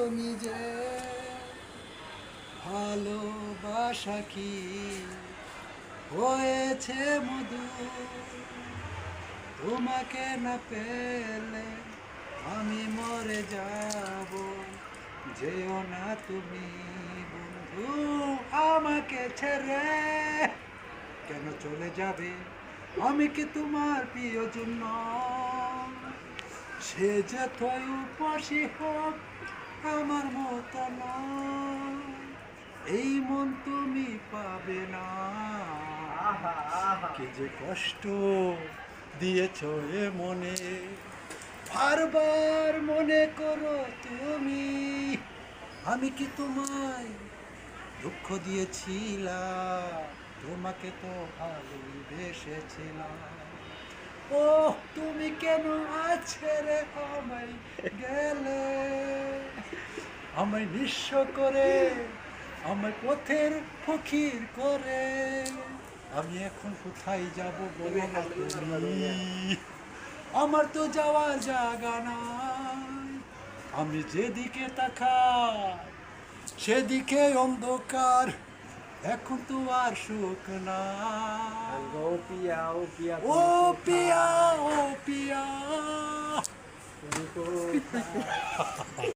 তুমি যে ভালোবাসা কি হয়েছে মধু, তোমাকে না পেলে আমি মরে যাব। যেও না তুমি বন্ধু আমাকে ছেড়ে, কেন চলে যাবে? আমি কি তোমার প্রিয়জন নই? সে যতই উপসী হোক আমার মতো নয়, এই মন তুমি পাবে না। কি যে কষ্ট দিয়েছ এ মনে, বারবার মনে করো তুমি। আমি কি তোমায় দুঃখ দিয়েছিলাম? তোমাকে তো ভালোবেসেছিলাম। ও তুমি কেন আজ ছেড়ে আমায় গেলে? আমায় নিঃস্ব করে, আমায় পথের ফকির করে, আমি এখন কোথায় যাব বলো না তুমি? আমার তো যাওয়ার জায়গা নাই, আমি যেদিকে তাকাই সেদিকে অন্ধকার, এখন তো আর সুখ নাই। ও পিয়া, ও পিয়া, ও পিয়া, ও পিয়া। তুমি কোথায়?